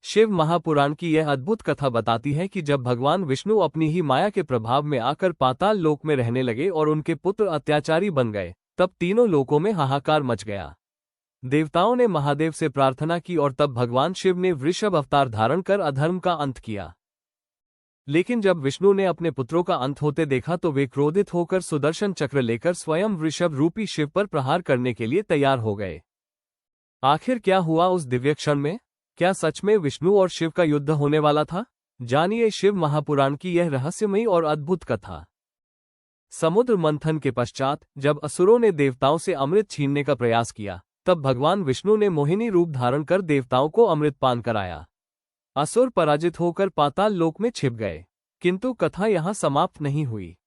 शिव महापुराण की यह अद्भुत कथा बताती है कि जब भगवान विष्णु अपनी ही माया के प्रभाव में आकर पाताल लोक में रहने लगे और उनके पुत्र अत्याचारी बन गए, तब तीनों लोकों में हाहाकार मच गया। देवताओं ने महादेव से प्रार्थना की और तब भगवान शिव ने वृषभ अवतार धारण कर अधर्म का अंत किया। लेकिन जब विष्णु ने अपने पुत्रों का अंत होते देखा तो वे क्रोधित होकर सुदर्शन चक्र लेकर स्वयं वृषभ रूपी शिव पर प्रहार करने के लिए तैयार हो गए। आखिर क्या हुआ उस दिव्य क्षण में? क्या सच में विष्णु और शिव का युद्ध होने वाला था? जानिए शिव महापुराण की यह रहस्यमयी और अद्भुत कथा। समुद्र मंथन के पश्चात जब असुरों ने देवताओं से अमृत छीनने का प्रयास किया, तब भगवान विष्णु ने मोहिनी रूप धारण कर देवताओं को अमृत पान कराया। असुर पराजित होकर पाताल लोक में छिप गए। किंतु कथा यहां समाप्त नहीं हुई।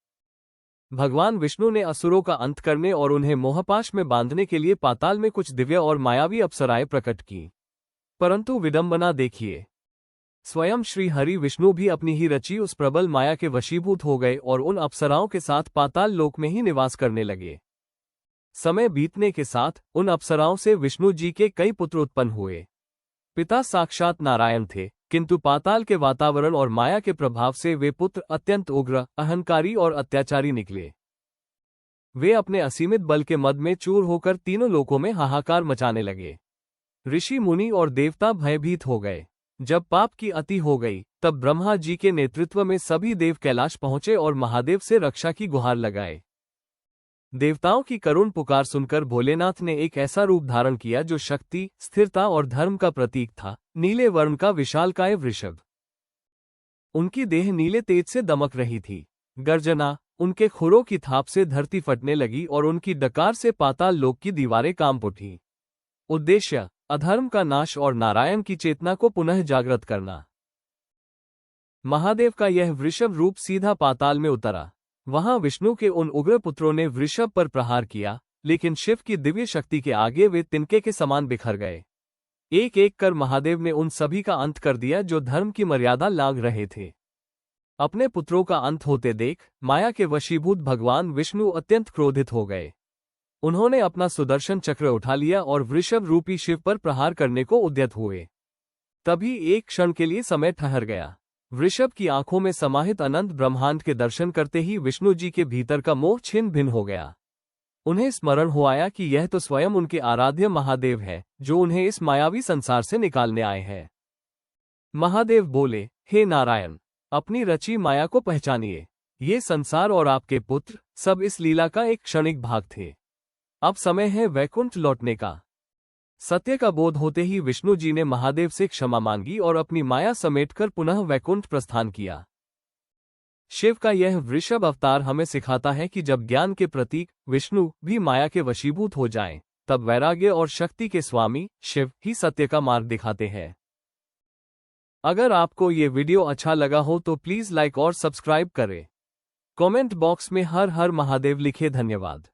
भगवान विष्णु ने असुरों का अंत करने और उन्हें मोहपाश में बांधने के लिए पाताल में कुछ दिव्य और मायावी अप्सराएं प्रकट की। परंतु विडंबना देखिए, स्वयं श्री हरि विष्णु भी अपनी ही रची उस प्रबल माया के वशीभूत हो गए और उन अप्सराओं के साथ पाताल लोक में ही निवास करने लगे। समय बीतने के साथ उन अप्सराओं से विष्णु जी के कई पुत्र उत्पन्न हुए। पिता साक्षात नारायण थे, किंतु पाताल के वातावरण और माया के प्रभाव से वे पुत्र अत्यंत उग्र, अहंकारी और अत्याचारी निकले। वे अपने असीमित बल के मद में चूर होकर तीनों लोकों में हाहाकार मचाने लगे। ऋषि मुनि और देवता भयभीत हो गए। जब पाप की अति हो गई, तब ब्रह्मा जी के नेतृत्व में सभी देव कैलाश पहुंचे और महादेव से रक्षा की गुहार लगाए। देवताओं की करुण पुकार सुनकर भोलेनाथ ने एक ऐसा रूप धारण किया जो शक्ति, स्थिरता और धर्म का प्रतीक था, नीले वर्ण का विशालकाय वृषभ। उनकी देह नीले तेज से दमक रही थी। गर्जना, उनके खुरों की थाप से धरती फटने लगी और उनकी डकार से पाताल लोक की दीवारें कांप उठी। उद्देश्य, अधर्म का नाश और नारायण की चेतना को पुनः जागृत करना। महादेव का यह वृषभ रूप सीधा पाताल में उतरा। वहां विष्णु के उन उग्र पुत्रों ने वृषभ पर प्रहार किया, लेकिन शिव की दिव्य शक्ति के आगे वे तिनके के समान बिखर गए। एक एक कर महादेव ने उन सभी का अंत कर दिया जो धर्म की मर्यादा लांघ रहे थे। अपने पुत्रों का अंत होते देख माया के वशीभूत भगवान विष्णु अत्यंत क्रोधित हो गए। उन्होंने अपना सुदर्शन चक्र उठा लिया और वृषभ रूपी शिव पर प्रहार करने को उद्यत हुए। तभी एक क्षण के लिए समय ठहर गया। वृषभ की आंखों में समाहित अनंत ब्रह्मांड के दर्शन करते ही विष्णु जी के भीतर का मोह छिन्न भिन्न हो गया। उन्हें स्मरण हो आया कि यह तो स्वयं उनके आराध्य महादेव है, जो उन्हें इस मायावी संसार से निकालने आए हैं। महादेव बोले, हे नारायण, अपनी रची माया को पहचानिए। ये संसार और आपके पुत्र सब इस लीला का एक क्षणिक भाग थे। अब समय है वैकुंठ लौटने का। सत्य का बोध होते ही विष्णु जी ने महादेव से क्षमा मांगी और अपनी माया समेटकर पुनः वैकुंठ प्रस्थान किया। शिव का यह वृषभ अवतार हमें सिखाता है कि जब ज्ञान के प्रतीक विष्णु भी माया के वशीभूत हो जाएं, तब वैराग्य और शक्ति के स्वामी शिव ही सत्य का मार्ग दिखाते हैं। अगर आपको ये वीडियो अच्छा लगा हो तो प्लीज लाइक और सब्सक्राइब करें। कमेंट बॉक्स में हर हर महादेव लिखे। धन्यवाद।